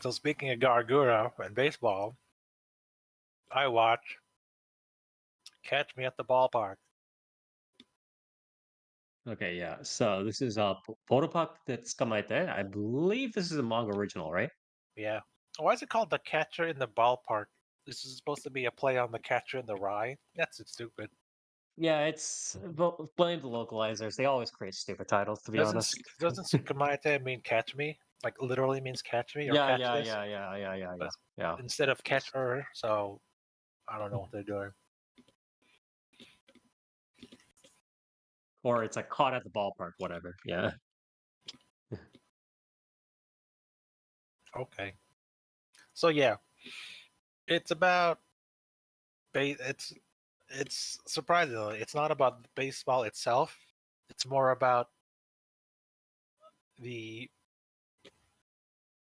So speaking of Gargura and baseball, I watch Catch Me at the Ballpark. Okay, yeah. So this is Ballpark de Tsukamaete. I believe this is a manga original, right? Yeah. Why is it called The Catcher in the Ballpark? This is supposed to be a play on The Catcher in the Rye. That's stupid. Yeah, it's blame the localizers. They always create stupid titles, to be Doesn't honest. doesn't Tsukamaete mean catch me? Like literally means catch me or Yeah, catch yeah, this? yeah, yeah, yeah, yeah, yeah, But yeah. instead of catch her, so I don't know what they're doing. Or it's like caught at the ballpark, whatever. Yeah. Okay. So yeah, it's about it's surprisingly it's not about baseball itself. It's more about the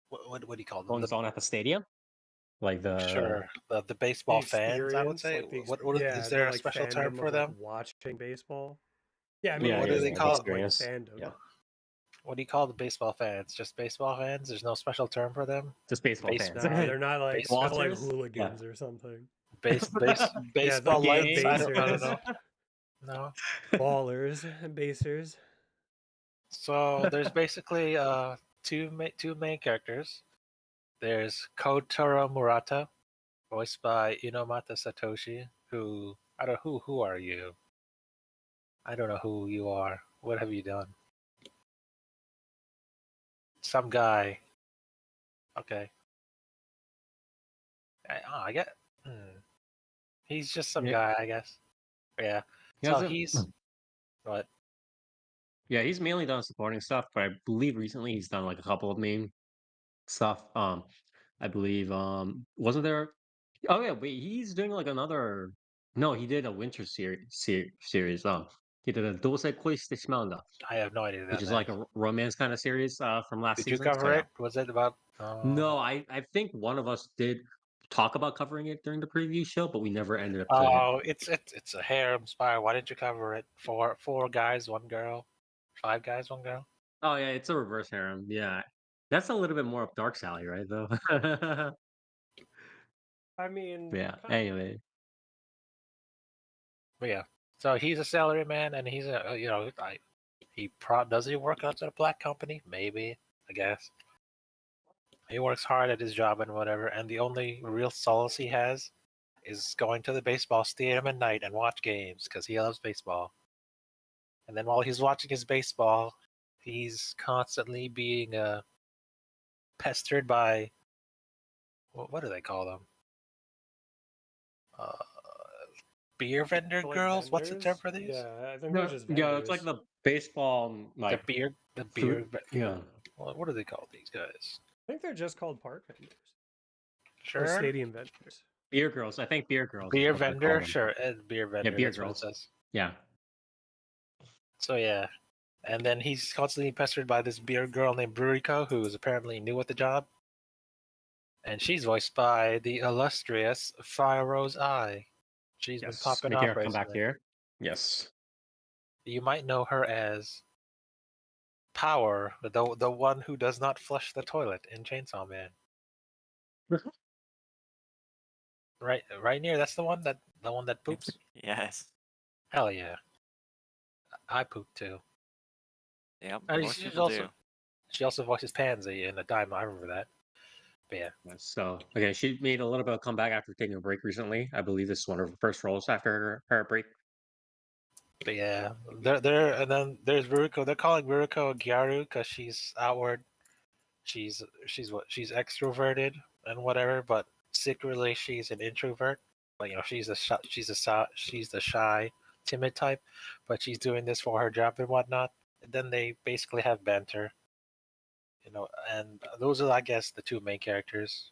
what do you call them? Goings on at the stadium, like the The The baseball fans. I would experience, say. like Is the there a like special term fandom for of like them? watching baseball. Yeah, I mean yeah, What it do yeah, is they yeah, the part call? of like experience. fandom. Yeah, What do you call the baseball fans? Just baseball fans? There's no special term for them. just baseball Base fans. Nah, they're not like base they're like Watchers. Yeah. hooligans or something. Yeah, baseball the lights. I don't basers, know. No. ballers, and basers. So there's basically two main characters. There's Kotaro Murata, voiced by Inomata Satoshi. Who I don't who are you? I don't know who you are. What have you done? Some guy. Okay. I get. He's just some Yeah, guy, I guess. Yeah. he So hasn't. he's what? Yeah, he's mainly done supporting stuff, but I believe recently he's done like a couple of main stuff. I believe wasn't there? Oh yeah, wait, he's doing like another. No, he did a winter series. He did a Dose Koi Shite Shimaunda, I have no idea what which that is like is. a romance kind of series from last Did you season. So cover yeah, it? Was it about? no, I think one of us did talk about covering it during the preview show, but we never ended up doing it. Oh, it's a harem spy. Why didn't you cover it? Four guys, one girl. 5 guys, one girl. Oh yeah, it's a reverse harem. Yeah, that's a little bit more up Dark's alley, right? Though. I mean, Yeah. kind Anyway, But yeah. So he's a salary man, and he's a does he work at a black company? Maybe, I guess. He works hard at his job and whatever, and the only real solace he has is going to the baseball stadium at night and watch games because he loves baseball. And then while he's watching his baseball, he's constantly being pestered by what do they call them? Uh, beer vendor like girls. What's the term vendors. for these? Yeah, I think they're no, just yeah, it's vendors. like the baseball The like beer, the food. beer. Yeah. What do they call these guys? I think they're just called park vendors or Sure. stadium vendors. Beer girls. I think beer girls is Beer what they call vendor, them. sure. Beer Yeah, vendor. beer That's what it girls. says. Yeah. So yeah, and then he's constantly pestered by this beer girl named Buriko, who is apparently new at the job, and she's voiced by the illustrious Fire Rose Eye. She's been Yes. popping Making off her come back recently. here. Yes. You might know her as Power, the one who does not flush the toilet in Chainsaw Man. Right near. That's the one that poops. Yes. Hell yeah, I poop too. Yep. And Most people do. she also voices Pansy in a dime. I remember that. But yeah. So okay, she made a little bit of comeback after taking a break recently. I believe this is one of her first roles after her break. But yeah, and then there's Ruruko. They're calling Ruruko Gyaru because she's outward. She's extroverted and whatever, but secretly she's an introvert. Like she's the shy, timid type, but she's doing this for her job and whatnot. And then they basically have banter, and those are, I guess, the two main characters.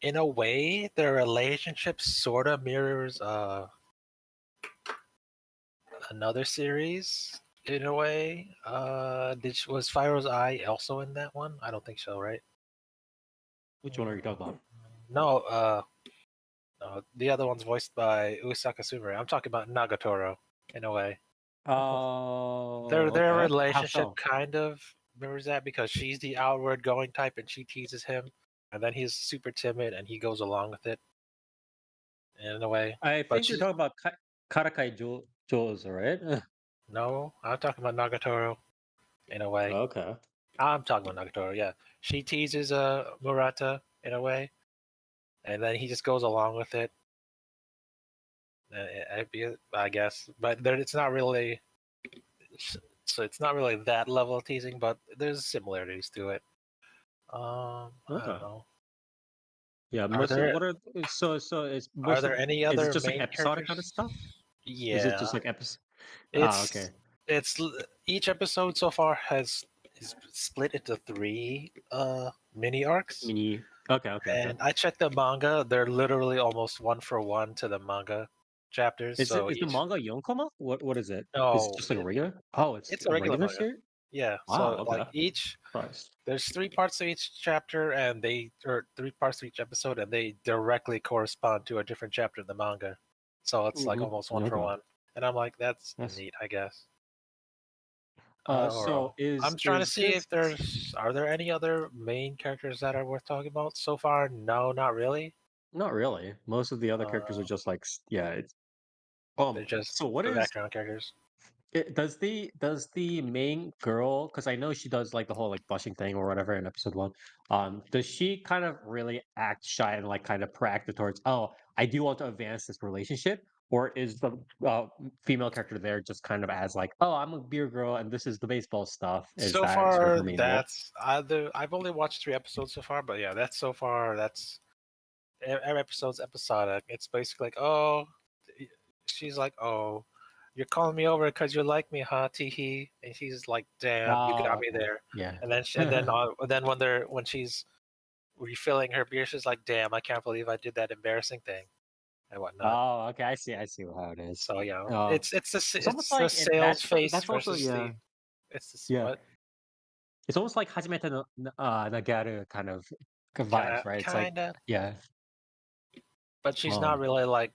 In a way, their relationship sort of mirrors another series in a way. Was Firo's Eye also in that one? I don't think so, right? Which one are you talking about? No, no, the other one's voiced by Usaka Sumire. I'm talking about Nagatoro in a way. Oh, Their okay. How relationship so? kind of mirrors that because she's the outward going type and she teases him, and then he's super timid and he goes along with it in a way. I But think you're talking about Karakai Jozo, right? no, I'm talking about Nagatoro in a way. Okay. I'm talking about Nagatoro. Yeah, she teases Murata in a way, and then he just goes along with it. I guess, but it's not really. So it's not really that level of teasing, but there's similarities to it. I Okay. don't know. Yeah, Are mostly there what are so it's are most of there any is it other just like main episodic kind of characters? stuff? Is it just Yeah, like episode? Ah, it's okay. it's each episode so far is split into three mini arcs. Mini. Okay. And I checked the manga; they're literally almost one for one to the manga chapters. So Is the each manga Yonkoma? What is it? Is it no, just like a regular? Oh, it's it's a a regular regular manga. series? Yeah, Wow, so like okay. each Christ. there's three parts to each chapter, and or three parts to each episode, and they directly correspond to a different chapter in the manga. So it's like almost one for Okay. one. And I'm like, that's Yes. neat, I guess. So I'm trying to is see this if are there any other main characters that are worth talking about so far? No, not really. not really. Most of the other characters are Uh, just like yeah, it's they're just so what the is background characters. does the main girl, because I know she does like the whole like blushing thing or whatever in episode one, does she kind of really act shy and like kind of proactive towards, oh, I do want to advance this relationship, or is the female character there just kind of as like, oh, I'm a beer girl and this is the baseball stuff? Is So that sort of far, her main role? that's either I've only watched three episodes so far, but yeah, that's so far. That's every episode's episodic. It's basically like, oh, she's like, oh, you're calling me over because you like me, huh? Teehee. And she's like, damn, you got Oh, me okay. there. Yeah. And then when she's refilling her beer, she's like, damn, I can't believe I did that embarrassing thing and whatnot. Oh, okay. I see how it is. So yeah, Uh, it's almost it's the like sales face that's also versus yeah. the it's the Yeah. what It's almost like Hajimete no Nagaru kind of vibes, right? It's like, kind of, yeah, but she's not um, really like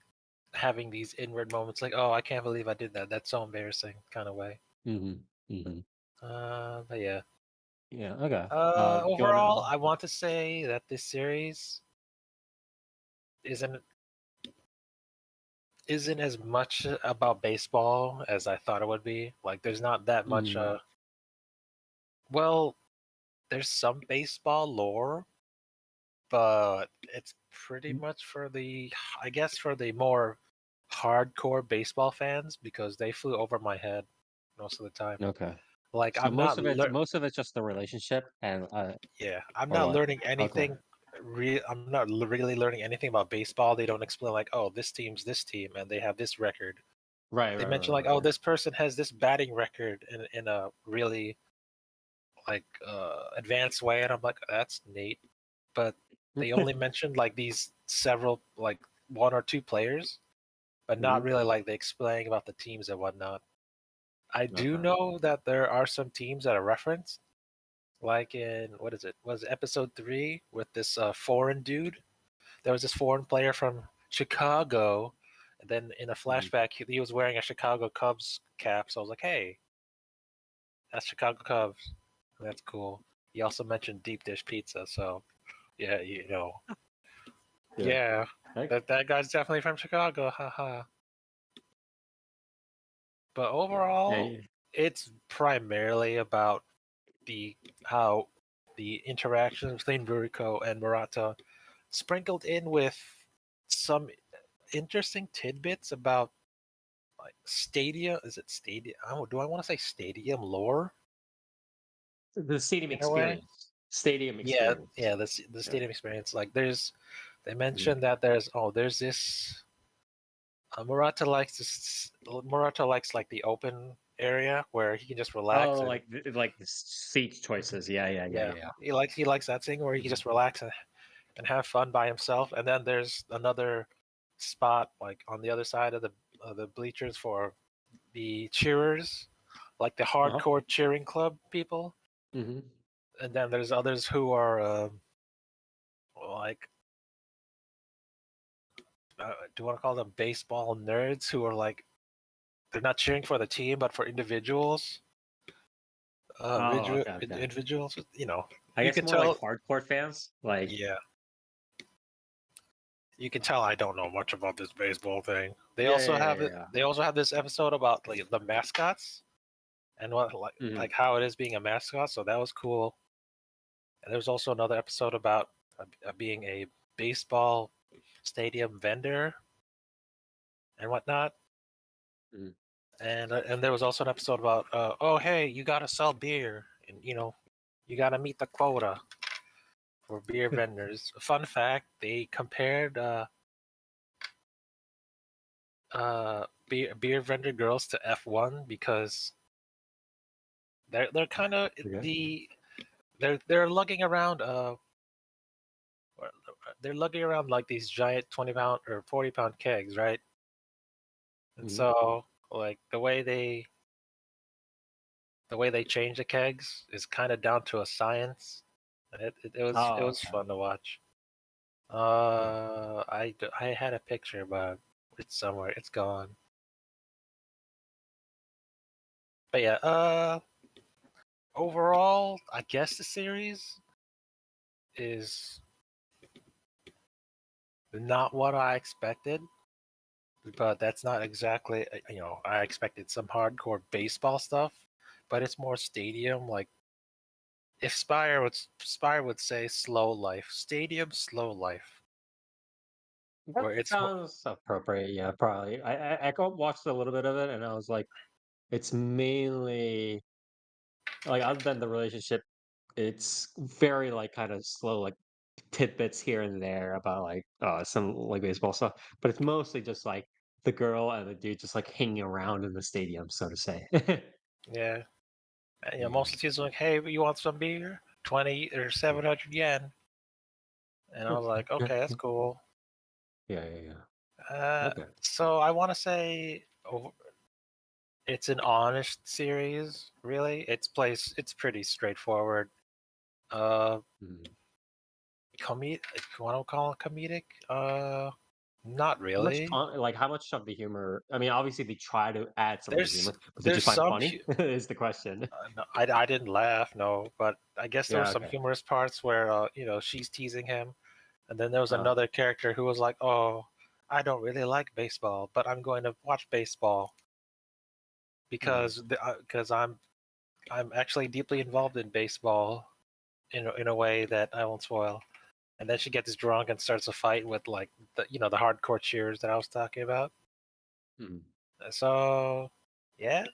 having these inward moments like, oh, I can't believe I did that. That's so embarrassing, kind of way. hmm hmm But yeah. yeah, okay. Do you want Overall, I want to say that this series isn't isn't as much about baseball as I thought it would be. Like, there's not that much. to? Well, there's some baseball lore, but it's pretty much for I guess, for the more hardcore baseball fans because they flew over my head most of the time. Okay. Like, So most of it's just the relationship and yeah, I'm or not what? learning Okay. anything. I'm not really learning anything about baseball. They don't explain like, oh, this team's this team and they have this record. They mention like, oh, Right. this person has this batting record in a really like advanced way, and I'm like, that's neat. But they only mentioned like these several like one or two players, but not hmm really like they explain about the teams and whatnot. I do Okay. know that there are some teams that are referenced, like in what is it? Was it episode 3 with this foreign dude? There was this foreign player from Chicago, and then in a Mhm. flashback, he was wearing a Chicago Cubs cap. So I was like, hey, that's Chicago Cubs. That's cool. He also mentioned deep dish pizza, so yeah, Yeah. yeah, Heck, that guy's definitely from Chicago, haha. But yeah. overall, it's primarily about the how the interactions between Buriko and Murata, sprinkled in with some interesting tidbits about like stadium. Is it stadium? Oh, do I want to say stadium lore The stadium in a way? experience. Stadium Yeah, experience. yeah. The Yeah. stadium experience. Like, they Mhm. mentioned that there's this. Murata likes like the open area where he can just relax Oh, and like the seat choices. yeah, Yeah. he likes that thing where he can Mhm. just relax and have fun by himself. And then there's another spot like on the other side of the bleachers for the cheerers, like the Uh-huh. hardcore cheering club people. hmm And then there's others who are like do you want to call them baseball nerds who are like they're not cheering for the team but for individuals. Oh, okay. Individuals, I You guess can more like tell. hardcore fans. Like, Yeah, you can tell I don't know much about this baseball thing. They yeah, also yeah, have yeah, it. yeah. They also have this episode about like the mascots and what Mhm. like how it is being a mascot. So that was cool. And there was also another episode about being a baseball stadium vendor and whatnot. Mhm. And there was also an episode about oh hey, you gotta sell beer and you gotta meet the quota for beer vendors. Fun fact: they compared beer vendor girls to F1 because they're kind of Okay. they're lugging around they're lugging around like these giant 20-pound or 40-pound kegs, right? And Mhm. so like the way they change the kegs is kind of down to a science. And it Oh, was okay. fun to watch. Yeah. I had a picture, but it's somewhere. It's gone. But yeah, overall, I guess the series is not what I expected, but that's not exactly, I expected some hardcore baseball stuff, but it's more stadium. Like if Spire would say slow life, stadium slow life, That where it's sounds appropriate. Yeah, probably. I watched a little bit of it, and I was like, it's mainly like other than the relationship, it's very like kind of slow, like tidbits here and there about like some like baseball stuff, but it's mostly just like the girl and the dude just like hanging around in the stadium, so to say. yeah. And, Yeah. most of the teams are like, hey, you want some beer? 20 or 700 yen. And I was like, Yeah. okay, that's cool. Yeah. Yeah. Yeah. Okay. So I want to say it's an honest series, really. It's pretty straightforward. Uh, Mhm. comedic. You want to call it comedic? Not How much really. like how much of the humor? I mean, obviously they try to add some of the There's humor, but did you there's find it some. funny? Is the question. No, I didn't laugh, no, but I guess there were Yeah. some Okay. humorous parts where she's teasing him, and then there was Uh, another character who was like, "Oh, I don't really like baseball, but I'm going to watch baseball mhm. because I'm actually deeply involved in baseball in a way that I won't spoil." And then she gets drunk and starts a fight with like the hardcore cheers that I was talking about. Mhm. So yeah,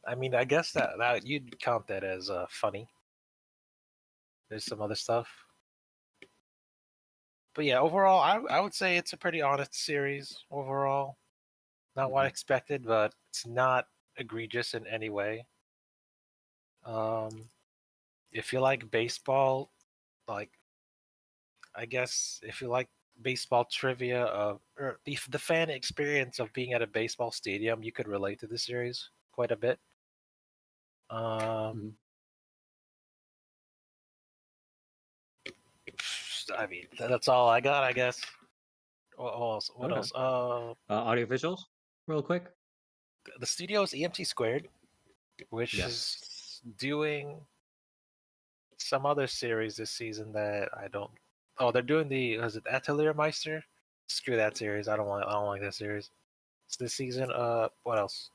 I mean I guess that you'd count that as funny. There's some other stuff. But yeah, overall, I would say it's a pretty honest series overall. Not what I Mhm. expected, but it's not egregious in any way. Um, if you like baseball, like I guess if you like baseball trivia or the fan experience of being at a baseball stadium, you could relate to this series quite a bit. Um, Mhm. I mean, that's all I got, I guess. What else? What Okay. else? Audio visuals, real quick. The studio is EMT Squared, which Yes. is doing some other series this season that I don't. Oh, they're doing the was it Atelier Meister? Screw that series. I don't like that series. It's this season. What else?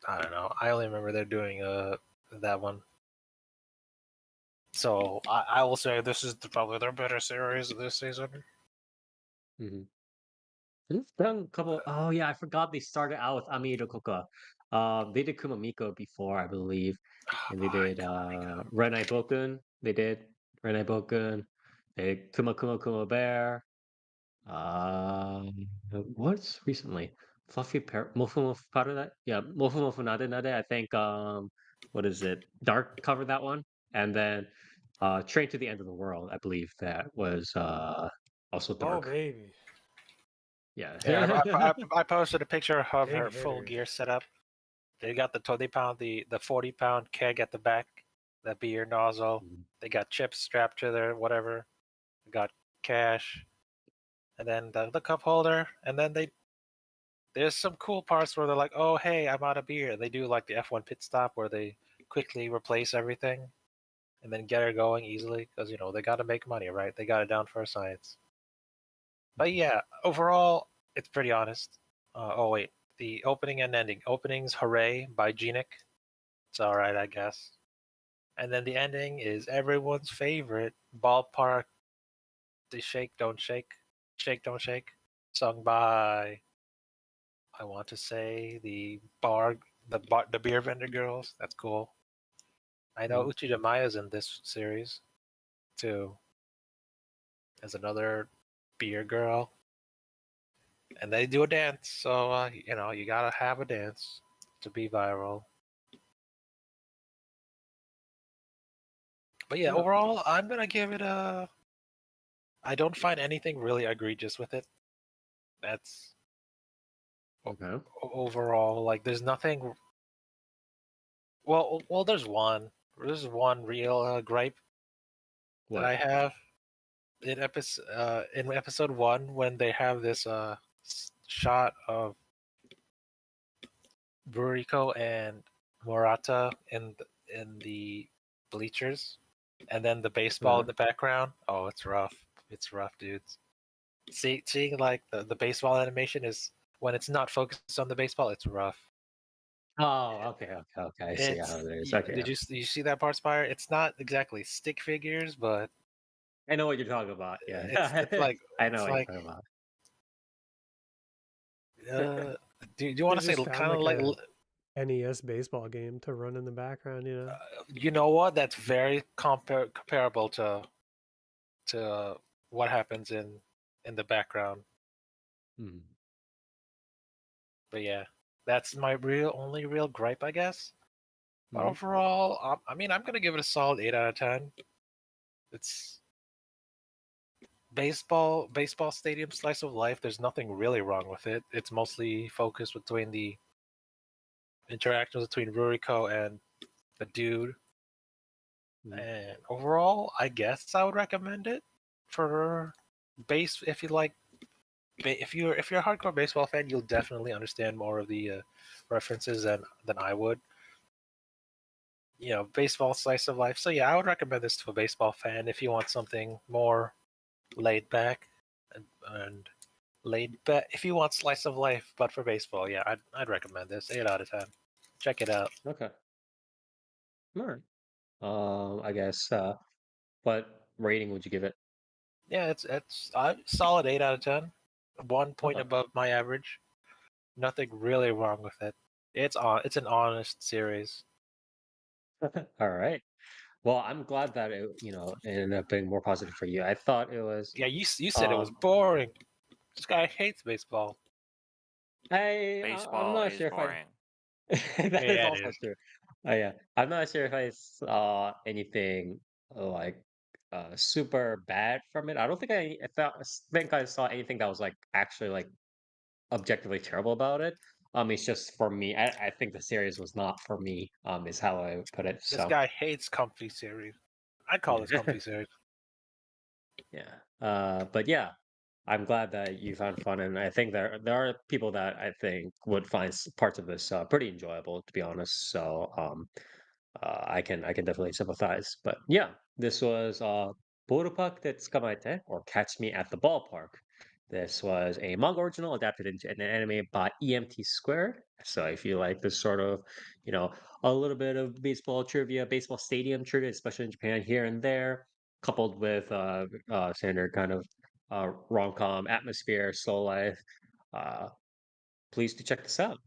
I don't know. I only remember they're doing that one. So I will say this is probably their better series this season. Mhm. They've done a couple. Oh yeah, I forgot they started out with Ami Koka. They did Kumamiko before, I believe, Oh and they my did god, Renai Bokun. They did Renai Bokun. They did Kuma Bear. What's recently? Fluffy Pear, Mofu Mofu Parada? Yeah, Mofu Mofu Nade Nade. I think what is it? Dark covered that one, and then Train to the End of the World. I believe that was also Oh Dark. baby, Yeah. yeah. I posted a picture of big her full hitters. gear setup. They got the 20-pound, the 40-pound keg at the back, the beer nozzle. Mhm. They got chips strapped to their whatever. They got cash, and then the cup holder, and then there's some cool parts where they're like, "Oh, hey, I'm out of beer." They do like the F1 pit stop where they quickly replace everything and then get her going easily because they got to make money, right? They got it down for science. But yeah, overall, it's pretty honest. Oh wait, the opening and ending. Opening's "Hooray" by Genic. It's all right, I guess. And then the ending is everyone's favorite "Ballpark de Shake Don't Shake," sung by I want to say the beer vendor girls. That's cool. I know Mhm. Uchi Maya's in this series too, as another beer girl, and they do a dance. So you gotta have a dance to be viral. But yeah, Yeah. overall, I'm gonna give it a. I don't find anything really egregious with it. That's Okay. overall like there's nothing. Well, there's one. There's one real gripe that I What? have in episode 1 when they have this shot of Buriko and Murata in the bleachers, and then the baseball in Uh-huh. the background. Oh, it's rough. It's rough, dudes. Seeing like the baseball animation is when it's not focused on the baseball, it's rough. Oh, okay, okay, okay. I see how it is. Okay, Did you see that part, Spire? It's not exactly stick figures, but I know what you're talking about. Yeah, it's like I know it's what you're like talking about. uh, do you They want to say just found kind of like like a NES baseball game to run in the background, you know? you know what? That's very comparable to what happens in the background. Hmm. But yeah, that's my only real gripe, I guess. But Hmm. overall, I mean, I'm gonna give it a solid 8 out of 10. It's baseball stadium slice of life. There's nothing really wrong with it. It's mostly focused between the interactions between Ruriko and the dude. Hmm. And overall, I guess I would recommend it for base if you like. If you're a hardcore baseball fan, you'll definitely understand more of the references than I would. Baseball slice of life. So yeah, I would recommend this to a baseball fan if you want something more laid back and laid back. If you want slice of life, but for baseball, yeah, I'd recommend this. 8 out of 10. Check it out. Okay. All right. I guess. What rating would you give it? Yeah, it's solid 8 out of 10. 1 point Okay. above my average. Nothing really wrong with it. It's an honest series. All right. Well, I'm glad that it ended up being more positive for you. I thought it was. Yeah, you said it was Um, boring. This guy hates baseball. I'm Baseball not is sure if I. boring. That is Yeah, it also is. true. Oh yeah, I'm not sure if I saw anything like super bad from it. I don't think think I saw anything that was like actually like objectively terrible about it. It's just for me. I think the series was not for me. Is how I would put it. This So guy hates comfy series. I call this yeah, comfy series. yeah. But yeah, I'm glad that you found fun, and I think there are people that I think would find parts of this pretty enjoyable, to be honest. So I can definitely sympathize. But yeah, this was Ballpark de Tsukamaete, or Catch Me at the Ballpark. This was a manga original adapted into an anime by EMT Squared. So if you like this sort of, you know, a little bit of baseball trivia, baseball stadium trivia, especially in Japan here and there, coupled with standard kind of rom-com atmosphere, slow life, uh, please do check this out.